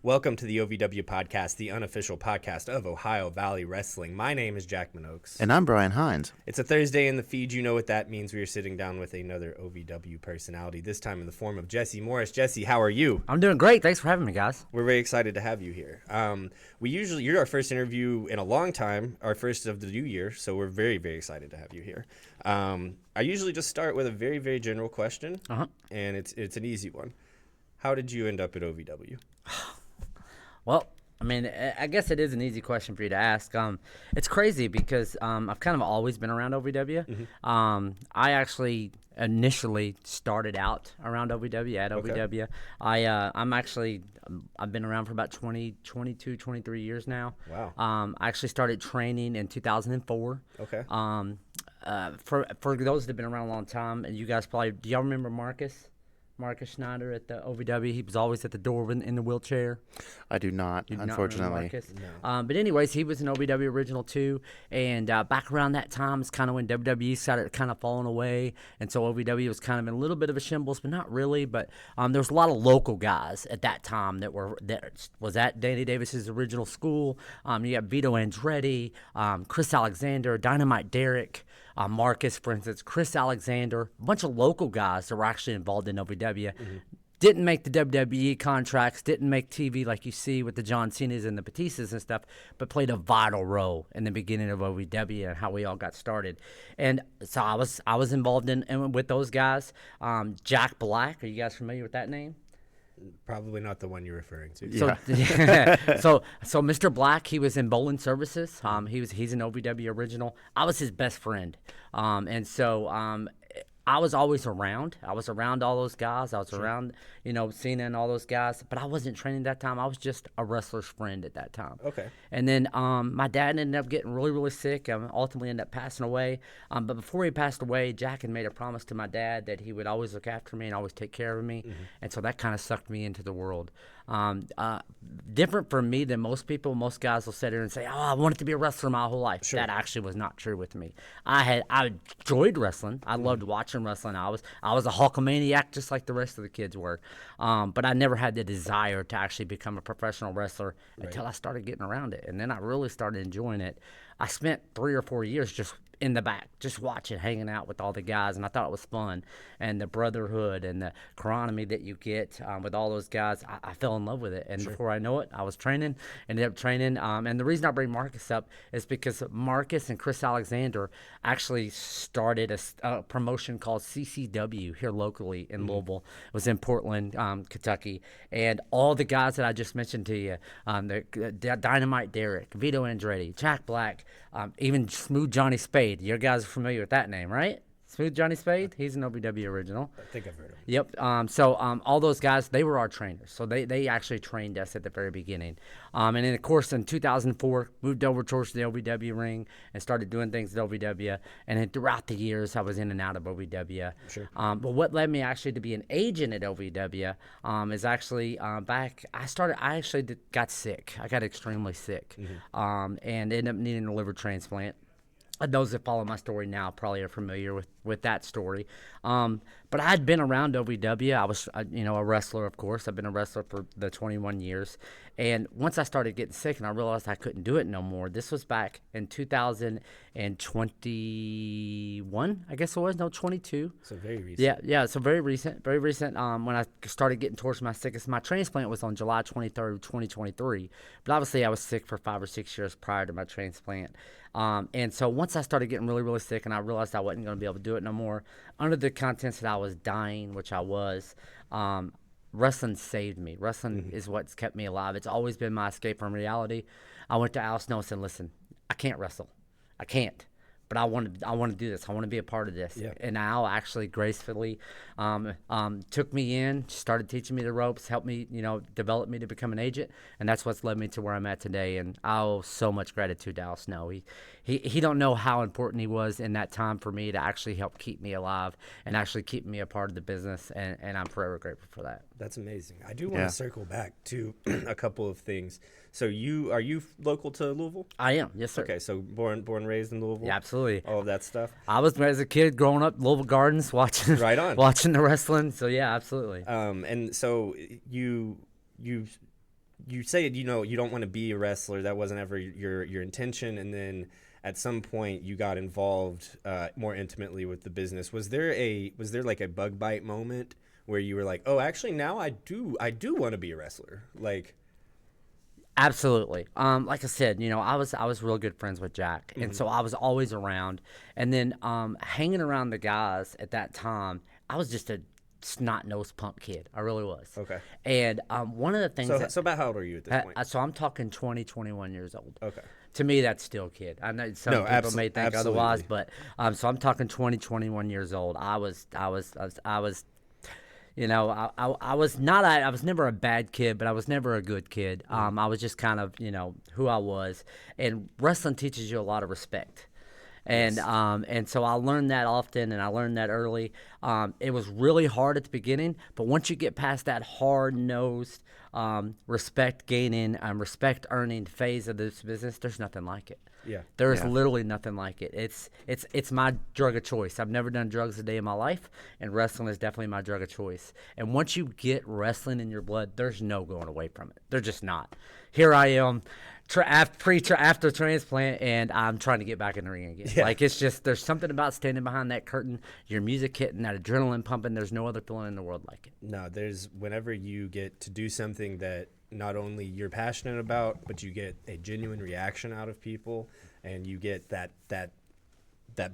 Welcome to the OVW podcast, the unofficial podcast of Ohio Valley Wrestling. My name is Jack Minogues. And I'm Brian Hines. It's a Thursday in the feed. You know what that means. We are sitting down with another OVW personality, this time in the form of Jesse Morris. Jesse, how are you? I'm doing great. Thanks for having me, guys. We're very excited to have you here. You're our first interview in a long time, our first of the new year, so we're very, very excited to have you here. I usually just start with a very, very general question, and it's an easy one. How did you end up at OVW? Well, I mean, I guess it is an easy question for you to ask. It's crazy because I've kind of always been around OVW. Mm-hmm. I actually initially started out around OVW, at OVW. I've been around for about 22, 23 years now. Wow. I actually started training in 2004. Okay. For those that have been around a long time, and you guys probably, do y'all remember Marcus Schneider at the OVW? He was always at the door in the wheelchair. I do not, unfortunately. No. But anyways, he was an OVW original too. And back around that time is kind of when WWE started kind of falling away. And so OVW was kind of in a little bit of a shambles, but not really. But there was a lot of local guys at that time that was at Danny Davis's original school. You got Vito Andretti, Chris Alexander, Dynamite Derek, Marcus, for instance, Chris Alexander, a bunch of local guys that were actually involved in OVW. Mm-hmm. Didn't make the WWE contracts, didn't make TV like you see with the John Cenas and the Batistas and stuff, but played a vital role in the beginning of OVW and how we all got started. And so I was involved in with those guys. Jack Black, are you guys familiar with that name? Probably not the one you're referring to. Yeah. So Mr. Black, he was in Bowling Services. He's an OVW original. I was his best friend, and so I was always around. I was around all those guys. I was around, Cena and all those guys. But I wasn't training that time. I was just a wrestler's friend at that time. Okay. And then my dad ended up getting really, really sick. Ultimately ended up passing away. But before he passed away, Jack had made a promise to my dad that he would always look after me and always take care of me. Mm-hmm. And so that kind of sucked me into the world. Different for me than most people. Most guys will sit here and say, "Oh, I wanted to be a wrestler my whole life." Sure. That actually was not true with me. I enjoyed wrestling. I loved watching wrestling. I was a Hulkamaniac just like the rest of the kids were. But I never had the desire to actually become a professional wrestler until I started getting around it, and then I really started enjoying it. I spent 3 or 4 years just in the back, just watching, hanging out with all the guys, and I thought it was fun. And the brotherhood and the camaraderie that you get with all those guys, I fell in love with it. And before I know it, I was ended up training. And the reason I bring Marcus up is because Marcus and Chris Alexander actually started a promotion called CCW here locally in Louisville. It was in Portland, Kentucky. And all the guys that I just mentioned to you, the Dynamite Derek, Vito Andretti, Jack Black, even Smooth Johnny Spade. You guys are familiar with that name, right? Smooth Johnny Spade? He's an OVW original. I think I've heard of him. Yep. So all those guys, they were our trainers. So they actually trained us at the very beginning. And then, of course, in 2004, moved over towards the OVW ring and started doing things at OVW. And then throughout the years, I was in and out of OVW. Sure. But what led me actually to be an agent at OVW is actually back. I actually got sick. I got extremely sick, and ended up needing a liver transplant. Those that follow my story now probably are familiar with that story. But I had been around OVW. I was, a wrestler, of course. I've been a wrestler for the 21 years. And once I started getting sick and I realized I couldn't do it no more, this was back in 2021, I guess it was. No, 22. So very recent. Yeah, so very recent. Very recent when I started getting towards my sickest. My transplant was on July 23rd, 2023. But obviously I was sick for 5 or 6 years prior to my transplant. And so once I started getting really, really sick and I realized I wasn't going to be able to do it no more, under the contents that I was dying, which I was, wrestling saved me. Wrestling is what's kept me alive. It's always been my escape from reality. I went to Al Snow and said, "Listen, I can't wrestle. I can't. But I want to do this. I want to be a part of this." Yeah. And Al actually gracefully took me in, started teaching me the ropes, helped me, develop me to become an agent, and that's what's led me to where I'm at today. And I owe so much gratitude to Al Snow. He don't know how important he was in that time for me to actually help keep me alive and actually keep me a part of the business, and I'm forever grateful for that. That's amazing. I do want to circle back to a couple of things. So are you local to Louisville? I am, yes, sir. Okay, so born raised in Louisville? Yeah, absolutely. All of that stuff? I was, as a kid, growing up Louisville Gardens, watching Right on. watching the wrestling. So, yeah, absolutely. And so you you say, you know, you don't want to be a wrestler. That wasn't ever your intention. And then at some point you got involved more intimately with the business. Was there like a bug bite moment where you were like, oh, actually now I do want to be a wrestler? Like, Absolutely. Like I said, you know, I was real good friends with Jack, and so I was always around. And then hanging around the guys at that time, I was just a snot-nosed punk kid. I really was. Okay. And one of the things so about how old are you at this point? so I'm talking 20, 21 years old. Okay. To me, that's still kid. I know some people may think otherwise, but so I'm talking 20, 21 years old. I was you know, I was never a bad kid, but I was never a good kid. I was just kind of, you know, who I was. And wrestling teaches you a lot of respect. And so I learned that often, and I learned that early. It was really hard at the beginning, but once you get past that hard-nosed, respect gaining, respect earning phase of this business, there's nothing like it. Yeah. There is literally nothing like it. It's my drug of choice. I've never done drugs a day in my life, and wrestling is definitely my drug of choice. And once you get wrestling in your blood, there's no going away from it. There's just not. Here I am, after transplant, and I'm trying to get back in the ring again. Yeah. Like, it's just, there's something about standing behind that curtain, your music hitting, that adrenaline pumping. There's no other feeling in the world like it. No, whenever you get to do something that not only you're passionate about, but you get a genuine reaction out of people, and you get that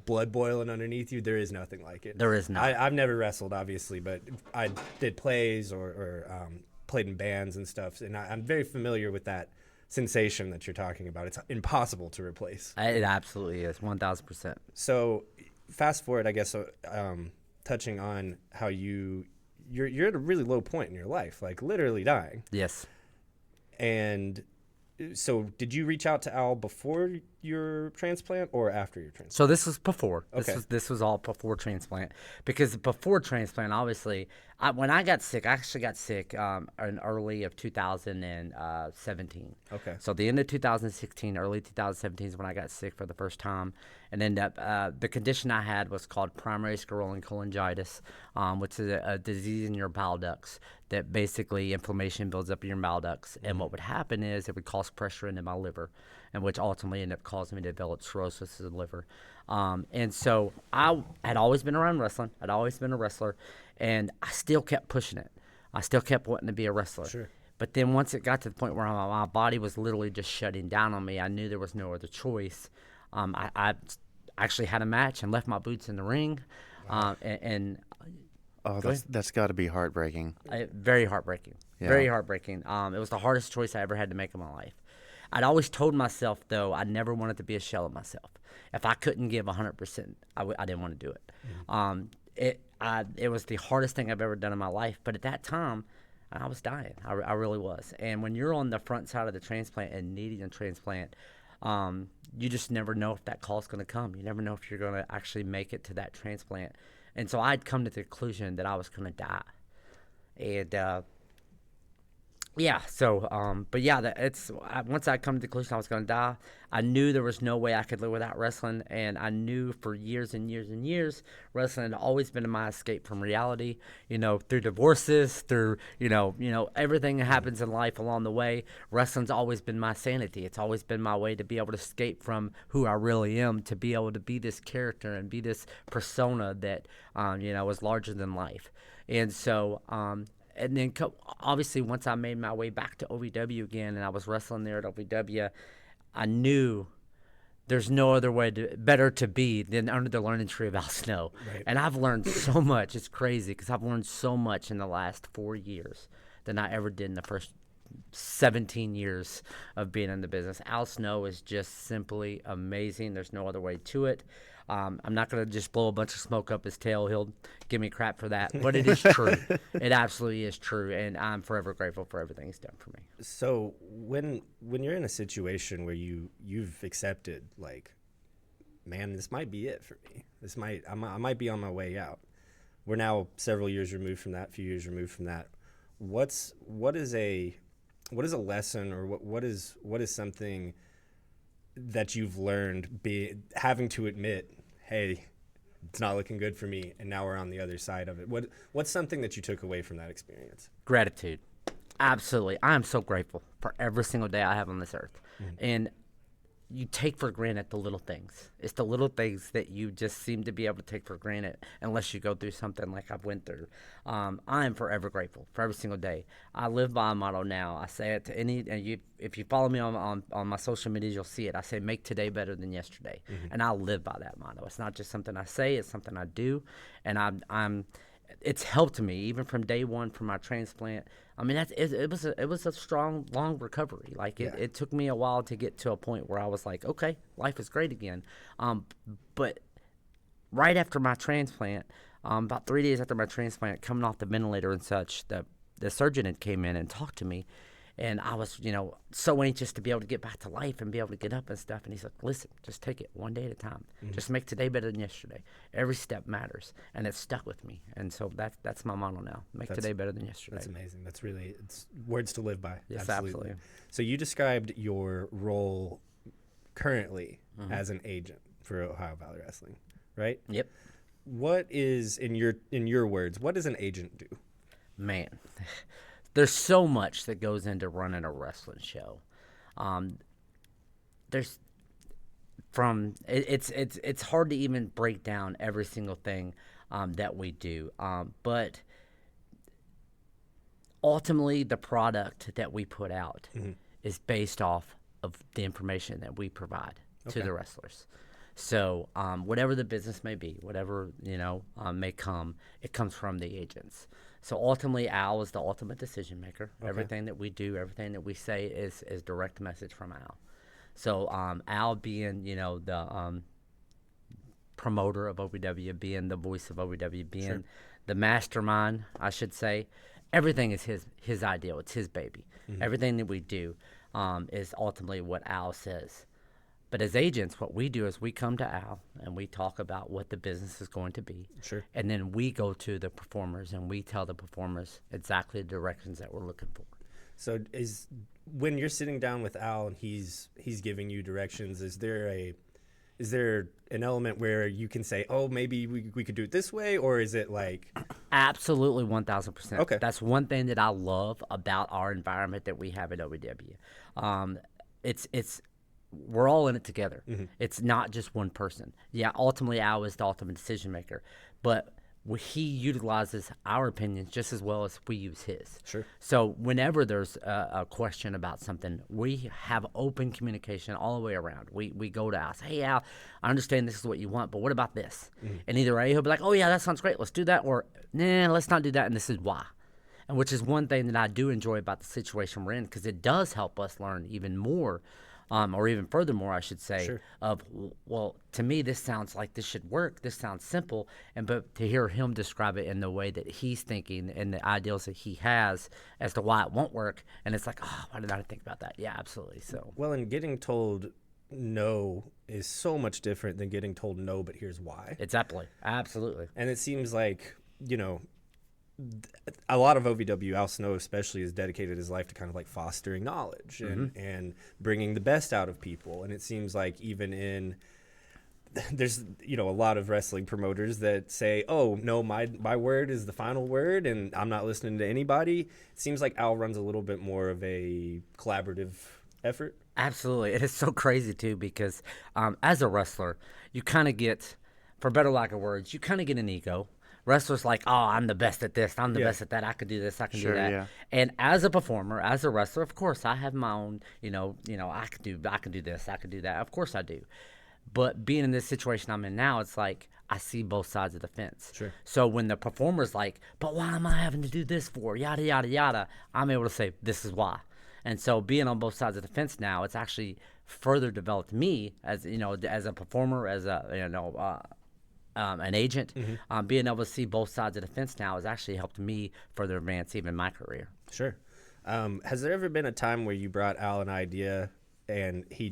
blood boiling underneath you, there is nothing like it. There is not. I've never wrestled, obviously, but I did plays or played in bands and stuff, and I'm very familiar with that sensation that you're talking about. It's impossible to replace. It absolutely is, 1,000%. So fast forward, I guess, touching on how you're at a really low point in your life, like literally dying. Yes. And so did you reach out to Al before your transplant or after your transplant? So this was before. Okay. This was all before transplant. Because before transplant, obviously, when I got sick, I actually got sick in early of 2017. Okay. So the end of 2016, early 2017 is when I got sick for the first time. And then the condition I had was called primary sclerosing cholangitis, which is a disease in your bile ducts that basically inflammation builds up in your bile ducts. And what would happen is it would cause pressure into my liver, and which ultimately ended up causing me to develop cirrhosis of the liver. And so I had always been around wrestling. I'd always been a wrestler, and I still kept pushing it. I still kept wanting to be a wrestler. Sure. But then once it got to the point where my body was literally just shutting down on me, I knew there was no other choice. I actually had a match and left my boots in the ring. Wow. That's got to be heartbreaking. Very heartbreaking. Yeah. Very heartbreaking. It was the hardest choice I ever had to make in my life. I'd always told myself, though, I never wanted to be a shell of myself. If I couldn't give 100%, I didn't want to do it. It was the hardest thing I've ever done in my life. But at that time, I was dying. I really was. And when you're on the front side of the transplant and needing a transplant, you just never know if that call's going to come. You never know if you're going to actually make it to that transplant. And so I'd come to the conclusion that I was going to die. And once I come to the conclusion I was going to die, I knew there was no way I could live without wrestling, and I knew for years and years and years, wrestling had always been my escape from reality. You know, through divorces, through you know everything that happens in life along the way. Wrestling's always been my sanity. It's always been my way to be able to escape from who I really am, to be able to be this character and be this persona that was larger than life, and so. And then, obviously, once I made my way back to OVW again and I was wrestling there at OVW, I knew there's no other way better to be than under the learning tree of Al Snow. Right. And I've learned so much. It's crazy because I've learned so much in the last 4 years than I ever did in the first 17 years of being in the business. Al Snow is just simply amazing. There's no other way to it. I'm not going to just blow a bunch of smoke up his tail. He'll give me crap for that. But it is true. It absolutely is true. And I'm forever grateful for everything he's done for me. So when you're in a situation where you've accepted, like, man, this might be it for me. I might be on my way out. We're now several years removed from that, few years removed from that. What is a lesson, or what is something that you've learned having to admit, hey, it's not looking good for me, and now we're on the other side of it? What's something that you took away from that experience? Gratitude. Absolutely. I am so grateful for every single day I have on this earth. And you take for granted the little things. It's the little things that you just seem to be able to take for granted unless you go through something like I've went through. I am forever grateful for every single day. I live by a motto now. I say it to if you follow me on my social media, you'll see it. I say, make today better than yesterday. And I live by that motto. It's not just something I say, it's something I do. And it's helped me even from day one from my transplant. I mean, it was a strong, long recovery. Like it took me a while to get to a point where I was like, okay, life is great again. But right after my transplant, about 3 days after my transplant, coming off the ventilator and such, the surgeon had came in and talked to me. And I was, so anxious to be able to get back to life and be able to get up and stuff. And he's like, listen, just take it one day at a time. Just make today better than yesterday. Every step matters. And it stuck with me. And so that's my motto now. Make today better than yesterday. That's amazing. That's really, it's words to live by. Yes, absolutely. So you described your role currently as an agent for Ohio Valley Wrestling, right? Yep. What is, in your words, what does an agent do? Man, there's so much that goes into running a wrestling show. It's hard to even break down every single thing that we do. But ultimately, the product that we put out is based off of the information that we provide to the wrestlers. So whatever the business may be, whatever may come, it comes from the agents. So ultimately, Al is the ultimate decision maker. Okay. Everything that we do, everything that we say is direct message from Al. So Al being the promoter of OVW, being the voice of OVW, being the mastermind, I should say, everything is his ideal. It's his baby. Everything that we do is ultimately what Al says. But as agents, what we do is we come to Al and we talk about what the business is going to be. Sure. And then we go to the performers and we tell the performers exactly the directions that we're looking for. So when you're sitting down with Al and he's giving you directions, is there an element where you can say, oh, maybe we could do it this way, or is it like? Absolutely, 1,000%. Okay. That's one thing that I love about our environment that we have at OVW. We're all in it together. It's not just one person. Yeah, ultimately, Al is the ultimate decision maker, but he utilizes our opinions just as well as we use his. Sure. So whenever there's a question about something, we have open communication all the way around. We go to Al, say, hey, Al, I understand this is what you want, but what about this? And either A, he'll be like, oh, yeah, that sounds great. Let's do that. Or, nah, let's not do that, and this is why. And which is one thing that I do enjoy about the situation we're in, because it does help us learn even more, or even furthermore, I should say, Sure. of, well, to me, this sounds like this should work. This sounds simple. But to hear him describe it in the way that he's thinking and the ideals that he has as to why it won't work, and it's like, oh, why did I think about that? Yeah, absolutely. So, Well, and getting told no is so much different than getting told no, but here's why. exactly. Absolutely. And it seems like, a lot of OVW, Al Snow especially, has dedicated his life to kind of like fostering knowledge and bringing the best out of people. And it seems like even there's, a lot of wrestling promoters that say, oh, no, my word is the final word and I'm not listening to anybody. It seems like Al runs a little bit more of a collaborative effort. Absolutely. It is so crazy, too, because as a wrestler, you kind of get, for better lack of words, you kind of get an ego. Wrestlers like, oh, I'm the best at this. I'm the best at that. I can do this. I can do that. Yeah. And as a performer, as a wrestler, of course, I have my own, I can do this. I can do that. Of course I do. But being in this situation I'm in now, it's like I see both sides of the fence. Sure. So when the performer's like, but why am I having to do this for? Yada, yada, yada. I'm able to say, this is why. And so being on both sides of the fence now, it's actually further developed me as, as a performer, as a, an agent, being able to see both sides of the fence now has actually helped me further advance even my career. Sure. Has there ever been a time where you brought Al an idea and he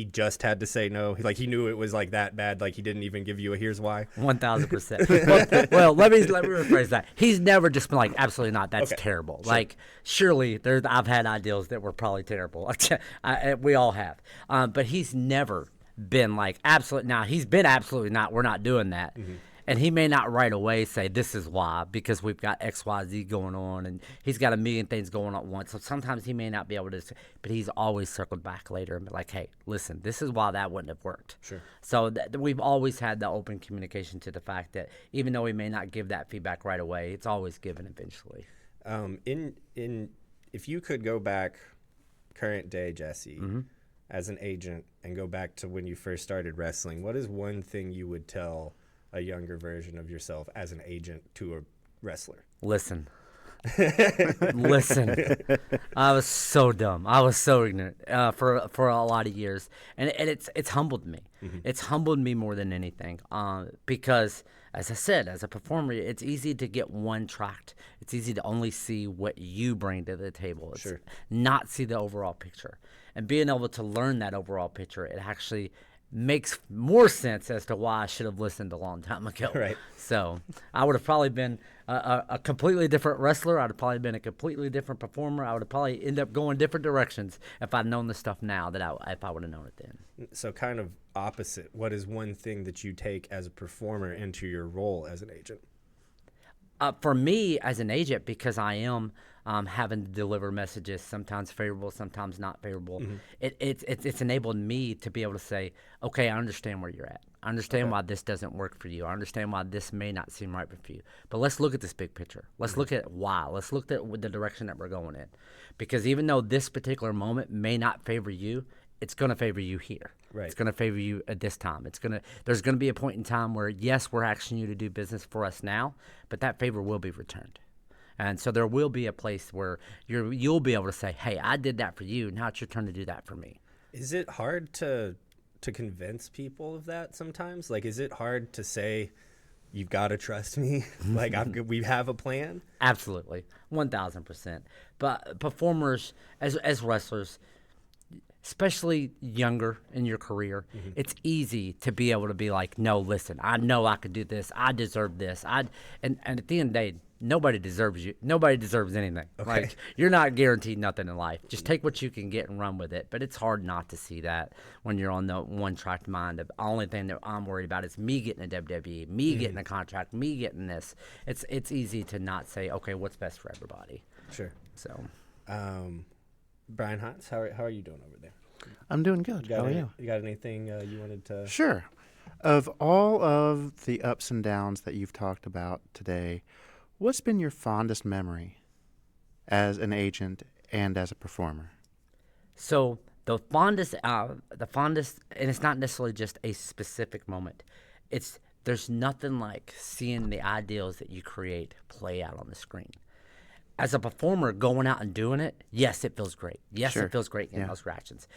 just had to say no? He knew it was like that bad, like he didn't even give you a here's why? 1,000%. Well, let me rephrase that. He's never just been like, absolutely not, that's terrible. Sure. Like, surely I've had ideals that were probably terrible. We all have. But he's never been like absolutely. Now he's been absolutely not. We're not doing that. And he may not right away say, this is why, because we've got X, Y, Z going on, and he's got a million things going on at once. So sometimes he may not be able to, but he's always circled back later and be like, hey, listen, this is why that wouldn't have worked. Sure. So we've always had the open communication to the fact that even though we may not give that feedback right away, it's always given eventually. If you could go back, current day Jesse, as an agent, and go back to when you first started wrestling, what is one thing you would tell a younger version of yourself as an agent to a wrestler? Listen. Listen. I was so dumb. I was so ignorant for a lot of years, and it's humbled me. It's humbled me more than anything, because, as I said, as a performer, it's easy to get one-tracked. It's easy to only see what you bring to the table. It's not see the overall picture. And being able to learn that overall picture, it actually makes more sense as to why I should have listened a long time ago. Right. So I would have probably been a completely different wrestler. I'd have probably been a completely different performer. I would have probably ended up going different directions if I'd known the stuff now if I would have known it then. So kind of opposite. What is one thing that you take as a performer into your role as an agent? For me as an agent, because I am having to deliver messages, sometimes favorable, sometimes not favorable, it's enabled me to be able to say, okay, I understand where you're at. I understand why this doesn't work for you. I understand why this may not seem right for you. But let's look at this big picture. Let's look at why. Let's look at the direction that we're going in. Because even though this particular moment may not favor you, it's going to favor you here. Right. It's going to favor you at this time. There's going to be a point in time where, yes, we're asking you to do business for us now, but that favor will be returned. And so there will be a place where you'll be able to say, hey, I did that for you. Now it's your turn to do that for me. Is it hard to convince people of that sometimes? Like, is it hard to say, you've got to trust me? Like, we have a plan? Absolutely. 1,000%. But performers, as wrestlers, especially younger in your career, it's easy to be able to be like, no, listen, I know I could do this. I deserve this. And at the end of the day, nobody deserves you. Nobody deserves anything. Okay. Like, you're not guaranteed nothing in life. Just take what you can get and run with it. But it's hard not to see that when you're on the one-track mind of the only thing that I'm worried about is me getting a WWE, me getting a contract, me getting this. It's easy to not say, okay, what's best for everybody. Sure. So, Brian Hines, how are you doing over there? I'm doing good. How are you? You got anything you wanted to? Sure. Of all of the ups and downs that you've talked about today, what's been your fondest memory as an agent and as a performer? So the fondest, and it's not necessarily just a specific moment. There's nothing like seeing the ideals that you create play out on the screen. As a performer, going out and doing it, yes, it feels great. Yes, Sure. It feels great getting those reactions.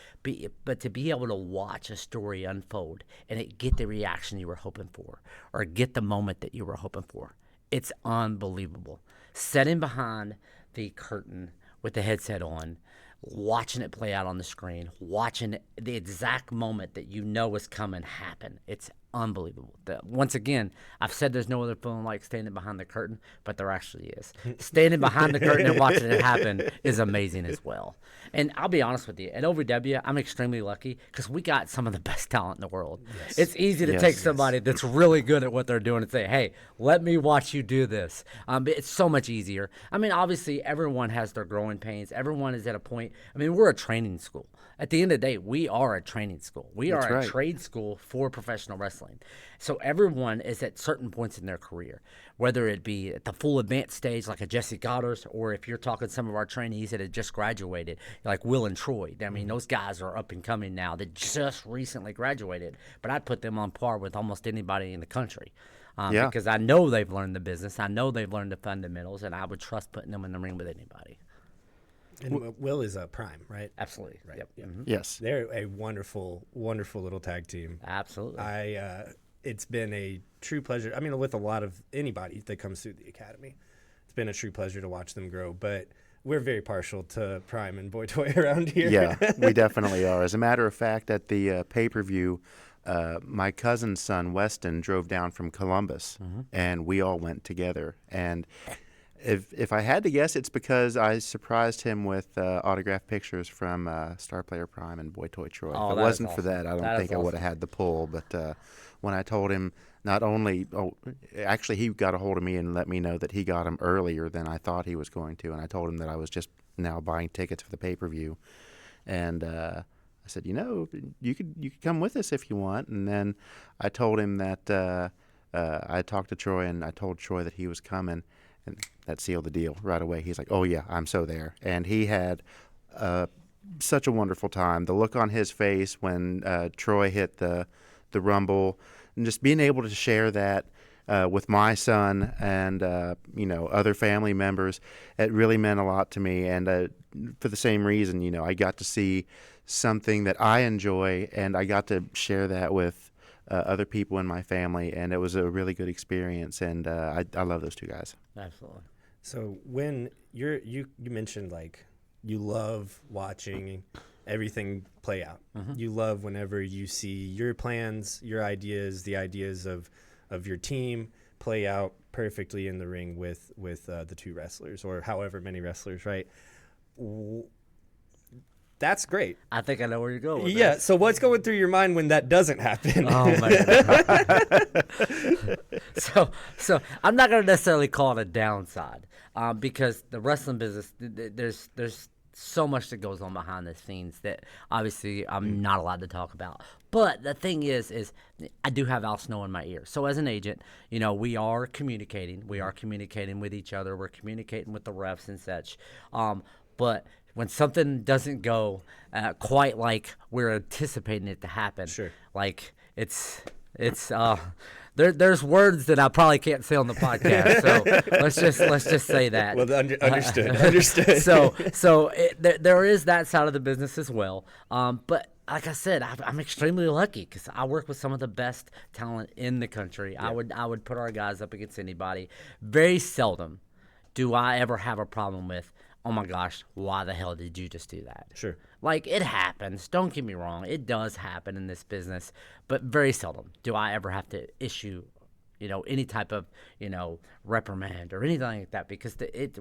But to be able to watch a story unfold and get the reaction you were hoping for, or get the moment that you were hoping for, it's unbelievable. Sitting behind the curtain with the headset on, watching it play out on the screen, watching the exact moment that you know is coming happen, it's unbelievable. Once again, I've said there's no other feeling like standing behind the curtain, but there actually is. Standing behind the curtain and watching it happen is amazing as well. And I'll be honest with you, at OVW, I'm extremely lucky because we got some of the best talent in the world. Yes. It's easy to take somebody that's really good at what they're doing and say, hey, let me watch you do this. It's so much easier. I mean, obviously, everyone has their growing pains. Everyone is at a point. I mean, we're a training school. At the end of the day, we are a training school. We are a trade school for professional wrestling. So everyone is at certain points in their career, whether it be at the full advanced stage like a Jesse Goddard, or if you're talking some of our trainees that had just graduated, like Will and Troy. I mean, those guys are up and coming now that just recently graduated, but I'd put them on par with almost anybody in the country. Because I know they've learned the business. I know they've learned the fundamentals, and I would trust putting them in the ring with anybody. And Will is a Prime, right? Absolutely. Right. Yep. Yeah. Mm-hmm. Yes. They're a wonderful, wonderful little tag team. Absolutely. It's been a true pleasure. I mean, with a lot of anybody that comes through the academy, it's been a true pleasure to watch them grow. But we're very partial to Prime and Boy Toy around here. Yeah, we definitely are. As a matter of fact, at the pay-per-view, my cousin's son, Weston, drove down from Columbus, and we all went together. And If I had to guess, it's because I surprised him with autographed pictures from Star Player Prime and Boy Toy Troy. Oh, If it that is wasn't for awesome. that, I don't That is think I would have awesome. had the pull. But when I told him, not only, actually he got a hold of me and let me know that he got them earlier than I thought he was going to, and I told him that I was just now buying tickets for the pay-per-view, and I said, you could come with us if you want, and then I told him that I talked to Troy and I told Troy that he was coming. And that sealed the deal right away. He's like, "Oh yeah, I'm so there." And he had such a wonderful time. The look on his face when Troy hit the Rumble, and just being able to share that with my son and other family members, it really meant a lot to me. And for the same reason, I got to see something that I enjoy, and I got to share that with other people in my family, and it was a really good experience. And I love those two guys. Absolutely. So when you mentioned like you love watching everything play out. You love whenever you see your plans, your ideas, the ideas of your team play out perfectly in the ring with the two wrestlers or however many wrestlers, right? That's great. I think I know where you're going with Yeah. this. So what's going through your mind when that doesn't happen? Oh my God. So I'm not gonna necessarily call it a downside, because the wrestling business, there's so much that goes on behind the scenes that obviously I'm not allowed to talk about. But the thing is I do have Al Snow in my ear. So as an agent, we are communicating. We are communicating with each other. We're communicating with the refs and such. But when something doesn't go quite like we're anticipating it to happen, Sure. like it's there's words that I probably can't say on the podcast. So let's just say that. Well, understood. Understood. There is that side of the business as well. But like I said, I'm extremely lucky because I work with some of the best talent in the country. Yeah. I would put our guys up against anybody. Very seldom do I ever have a problem with, oh my gosh, why the hell did you just do that? Sure. Like, it happens. Don't get me wrong. It does happen in this business. But very seldom do I ever have to issue, any type of, reprimand or anything like that, because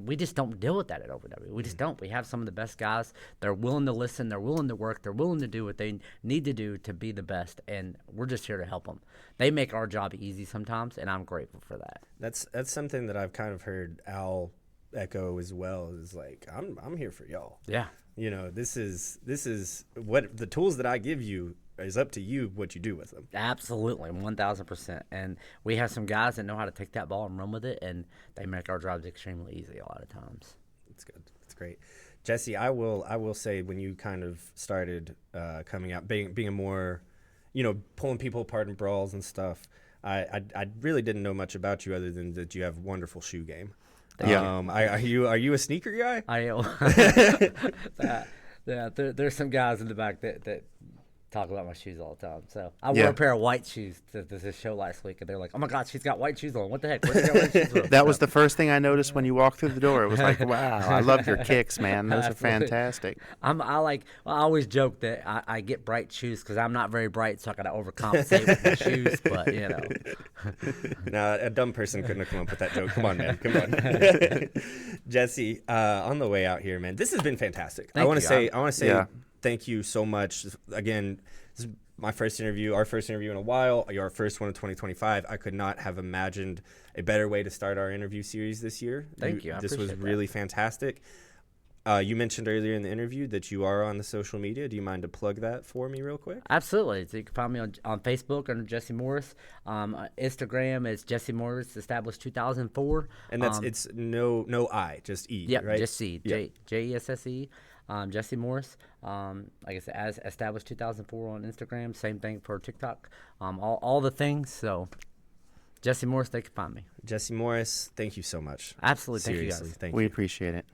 we just don't deal with that at OVW. We just don't. We have some of the best guys. They're willing to listen. They're willing to work. They're willing to do what they need to do to be the best, and we're just here to help them. They make our job easy sometimes, and I'm grateful for that. That's something that I've kind of heard Al echo as well, is like, I'm here for y'all. Yeah. This is what the tools that I give you is up to you what you do with them. Absolutely, 1,000%. And we have some guys that know how to take that ball and run with it, and they make our jobs extremely easy a lot of times. That's good. That's great. Jesse, I will say, when you kind of started coming out, being a more, pulling people apart in brawls and stuff, I really didn't know much about you other than that you have wonderful shoe game. Yeah. Are you a sneaker guy? I am. There's some guys in the back that talk about my shoes all the time. So I wore a pair of white shoes to this show last week, and they're like, "Oh my God, she's got white shoes on. What the heck? Where did you get white shoes from?" That was the first thing I noticed when you walked through the door. It was like, wow, I love your kicks, man. Those are Absolutely. fantastic. I always joke that I get bright shoes because I'm not very bright, so I got to overcompensate with my shoes. But Nah, a dumb person couldn't have come up with that joke. Come on, man. Come on. Jesse, on the way out here, man, this has been fantastic. I want to say Yeah. thank you so much. Again, this is my first interview, our first interview in a while, our first one of 2025. I could not have imagined a better way to start our interview series this year. Thank you. I This was appreciate really fantastic. You mentioned earlier in the interview that you are on the social media. Do you mind to plug that for me real quick? Absolutely. So you can find me on Facebook under Jesse Morris. Instagram is Jesse Morris, established 2004. And that's it's no I, just E, Yep, right? just C. Jesse. Jesse Morris. Like I said, as established 2004 on Instagram. Same thing for TikTok. All the things. So Jesse Morris, they can find me. Jesse Morris, thank you so much. Absolutely. Thank you, Seriously, guys. thank We you. appreciate it.